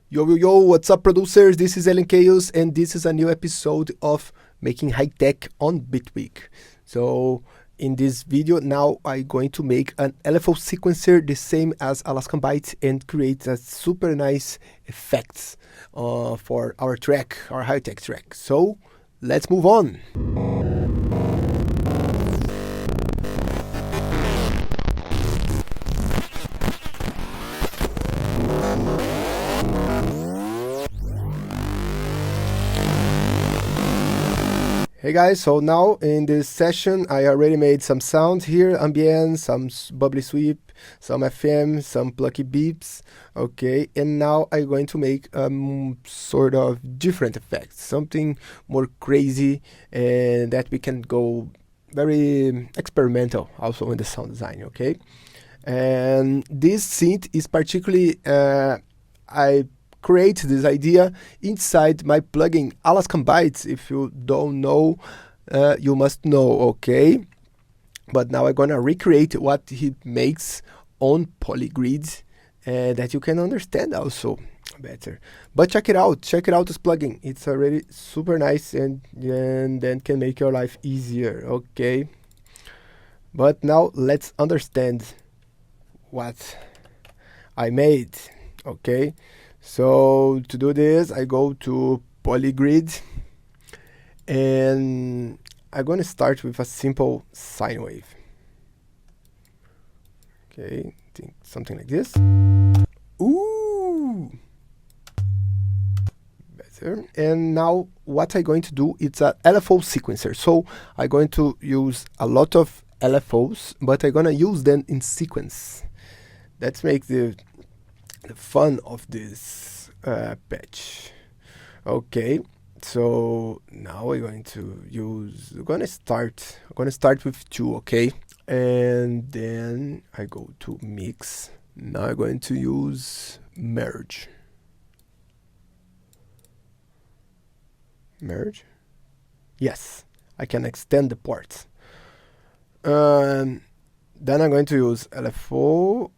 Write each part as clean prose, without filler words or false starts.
Yo, what's up, producers? This is Ellen Chaos, and this is a new episode of Making Hitech on Bitwig. So, in this video, now I'm going to make an LFO sequencer the same as Alaskan Byte and create a super nice effects for our track, our Hitech track. So, let's move on. Hey guys, so now in this session I already made some sounds here, ambient, some bubbly sweep, some FM, some plucky beeps, okay, and now I'm going to make sort of different effects, something more crazy and that we can go very experimental also in the sound design, okay. And this synth is particularly, I create this idea inside my plugin Alaskan Bytes. If you don't know, you must know, okay? But now I'm gonna recreate what he makes on Polygrid that you can understand also better. But check it out this plugin. It's already super nice and then can make your life easier, okay? But now let's understand what I made, okay? So to do this, I go to Polygrid and I'm going to start with a simple sine wave. Okay, think something like this. Ooh! Better. And now what I'm going to do, it's a LFO sequencer. So I'm going to use a lot of LFOs, but I'm going to use them in sequence. Let's make the fun of this patch. Okay, so now we're going to use, I'm gonna start with 2, okay, and then I go to mix. Now I'm going to use merge. Yes, I can extend the parts. Then I'm going to use LFO.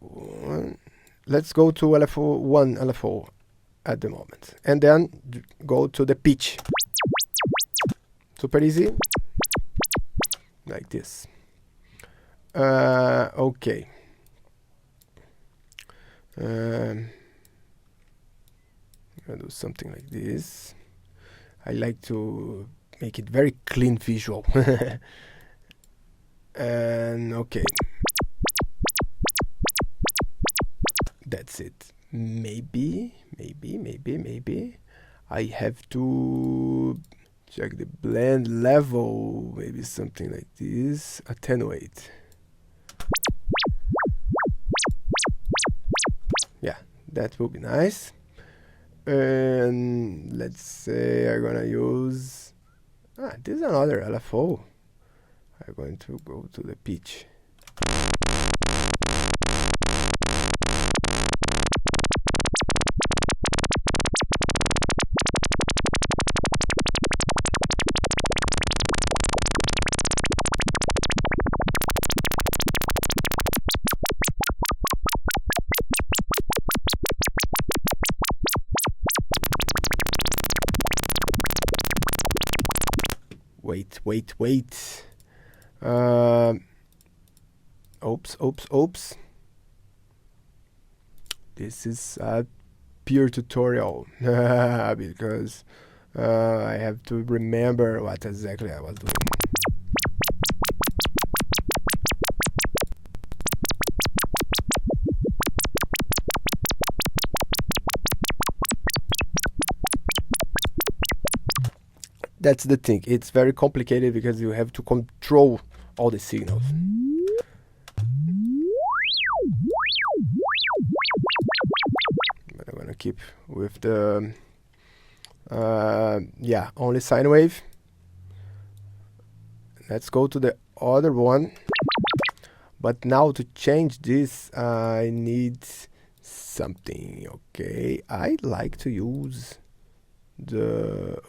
Let's go to LFO 1 LFO at the moment, and then go to the pitch. Super easy, like this. Okay. I'm gonna do something like this. I like to make it very clean visual. And okay. That's it. Maybe I have to check the blend level, maybe something like this, attenuate. Yeah, that will be nice. And let's say I'm gonna use, this is another LFO. I'm going to go to the pitch. Wait. Oops. This is a pure tutorial because I have to remember what exactly I was doing. That's the thing. It's very complicated because you have to control all the signals. But I'm gonna keep with the only sine wave. Let's go to the other one. But now to change this, I need something. Okay, I like to use the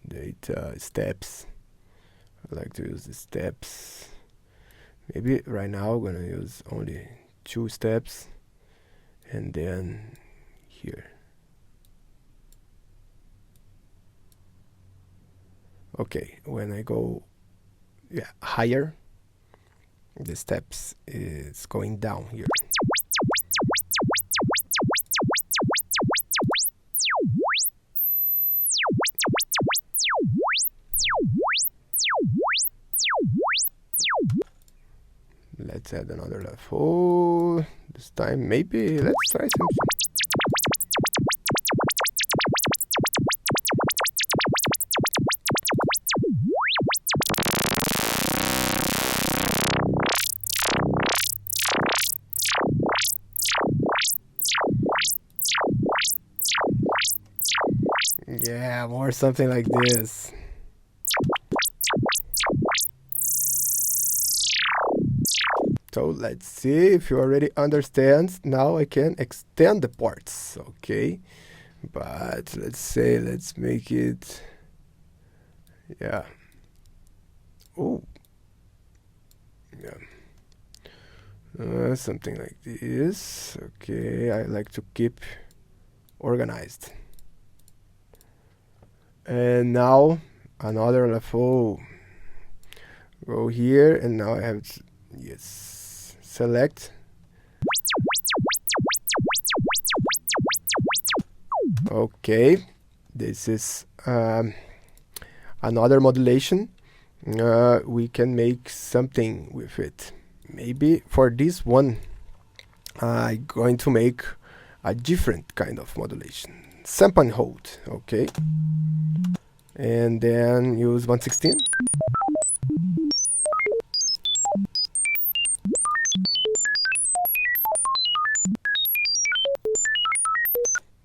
data steps. I like to use the steps. Maybe right now I'm gonna use only 2 steps, and then here. Okay, when I go higher, the steps is going down here. Let's add another LFO. This time maybe let's try something. Yeah, more something like this. So let's see if you already understand. Now I can extend the parts, okay? But let's make it, yeah. Oh, yeah. Something like this. Okay, I like to keep organized. And now another LFO. Go here, and now I have to, yes, select. Okay, this is another modulation. We can make something with it. Maybe for this one, I'm going to make a different kind of modulation. Sample and hold, okay? And then use 116.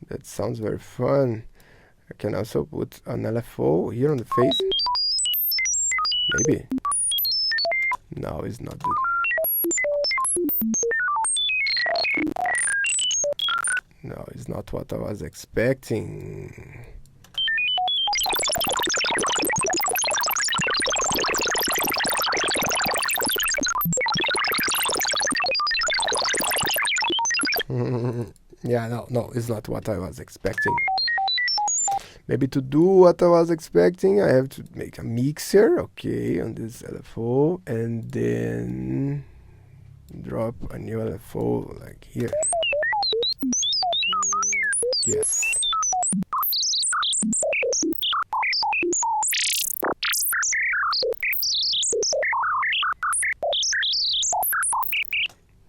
That sounds very fun. I can also put an LFO here on the face. Maybe. No, it's not good. No, it's not what I was expecting. Yeah, no, it's not what I was expecting. Maybe to do what I was expecting, I have to make a mixer, okay, on this LFO, and then drop a new LFO like here. Yes.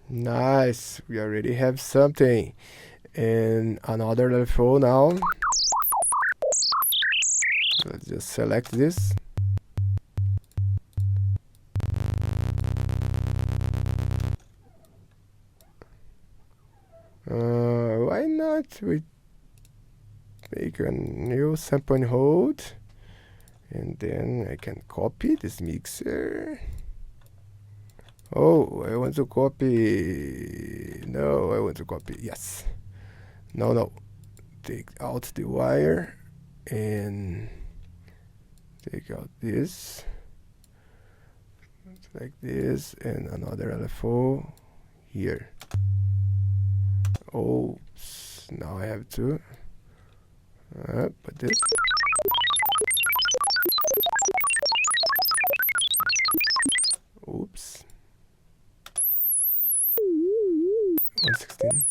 Nice, we already have something. And another LFO now. Let's just select this. Why not? We make a new sample and hold, and then I can copy this mixer. Oh, I want to copy. No, I want to copy. Yes. No. Take out the wire and take out this. Like this, and another LFO here. Oh, now I have to put this. Oops. 116.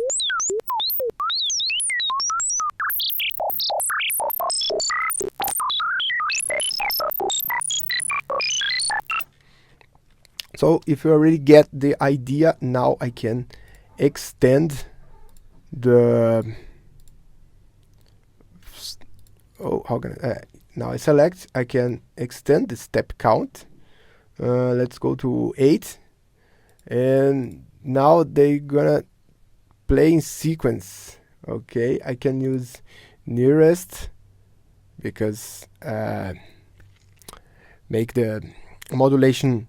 So if you already get the idea, now I can extend the now I select, I can extend the step count. Let's go to 8, and now they're gonna play in sequence. Okay, I can use nearest because make the modulation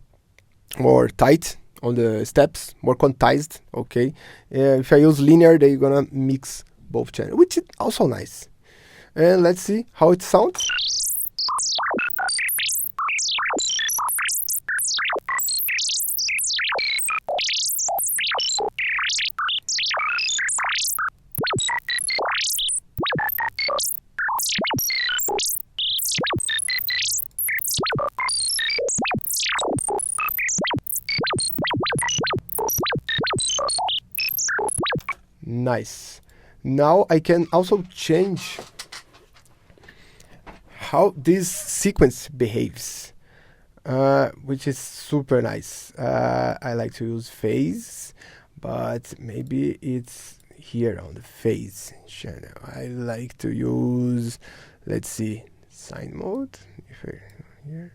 more tight on the steps, more quantized. Okay, if I use linear, they're gonna mix both channels, which is also nice. And let's see how it sounds. Nice. Now I can also change how this sequence behaves, which is super nice. I like to use phase, but maybe it's here on the phase channel. I like to use, let's see, sine mode. Here.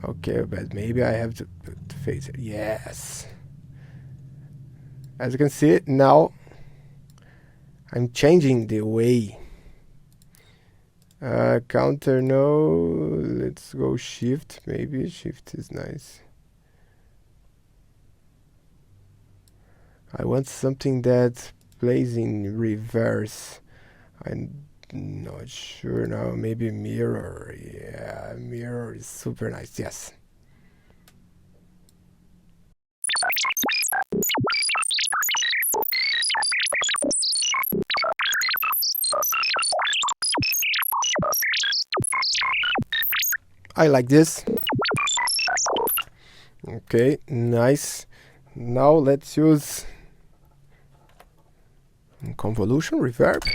Okay, but maybe I have to put phase. Yes. As you can see, now I'm changing the way. Counter, no. Let's go shift. Maybe shift is nice. I want something that plays in reverse. I'm not sure now. Maybe mirror. Yeah, mirror is super nice. Yes. I like this. Okay, nice. Now let's use convolution reverb.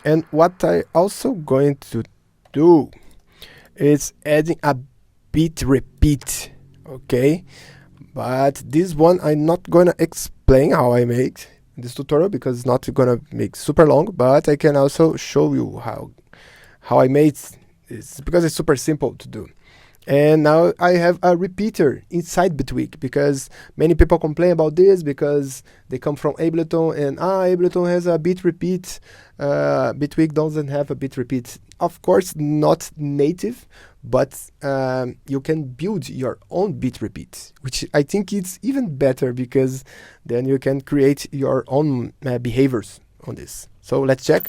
And what I also going to do is adding a beat repeat, okay? But this one I'm not gonna explain how I make in this tutorial because it's not gonna make super long, but I can also show you how I made this because it's super simple to do. And now I have a repeater inside Bitwig because many people complain about this because they come from Ableton and Ableton has a beat repeat. Bitwig doesn't have a beat repeat. Of course, not native, but you can build your own beat repeat, which I think it's even better because then you can create your own behaviors on this. So let's check.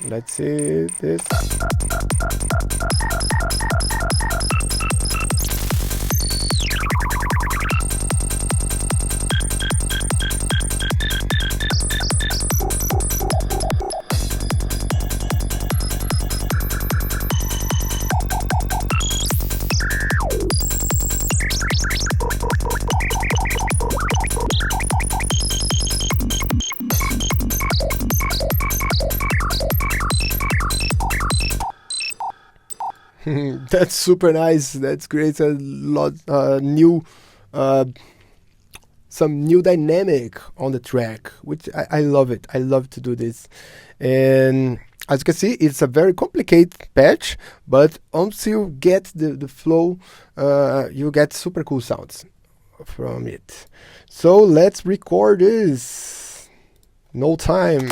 Let's see this. That's super nice. That creates a lot new, some new dynamic on the track, which I love it. I love to do this, and as you can see, it's a very complicated patch, but once you get the flow, you get super cool sounds from it. So let's record this. No time.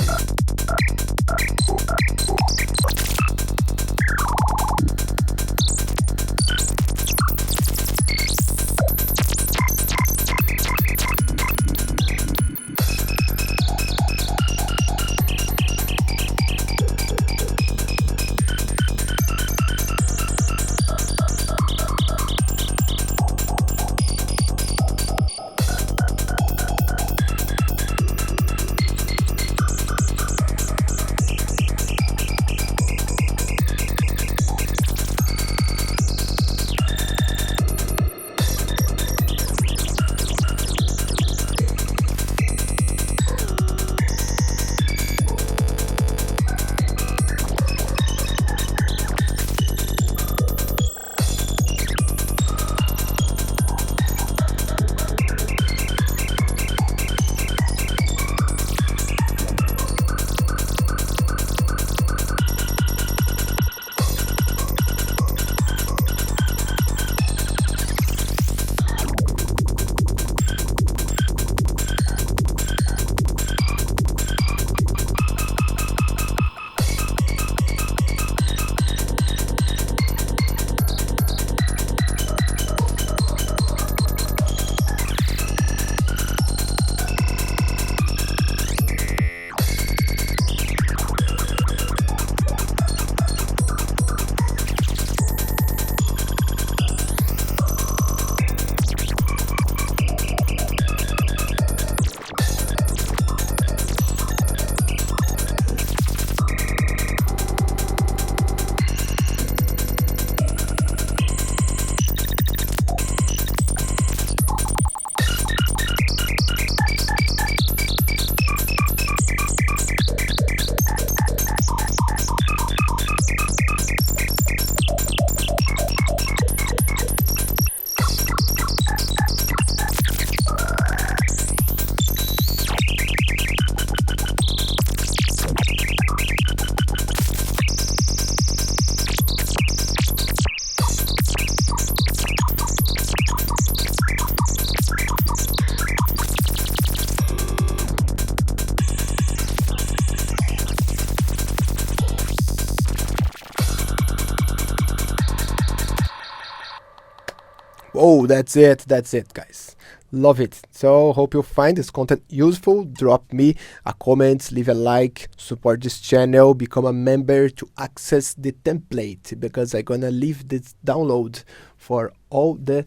Oh, that's it, guys. Love it. So hope you find this content useful. Drop me a comment, leave a like, support this channel, become a member to access the template, because I'm gonna leave this download for all the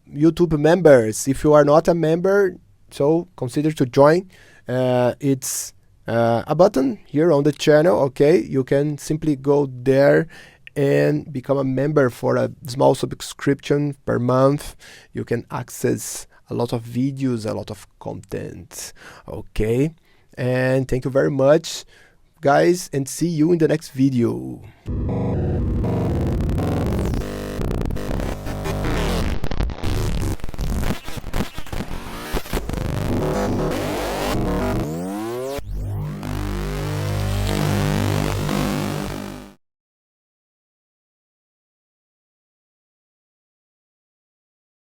YouTube members. If you are not a member, so consider to join. It's a button here on the channel. Okay, you can simply go there and become a member for a small subscription per month. You can access a lot of videos, a lot of content. Okay, and thank you very much, guys, and see you in the next video.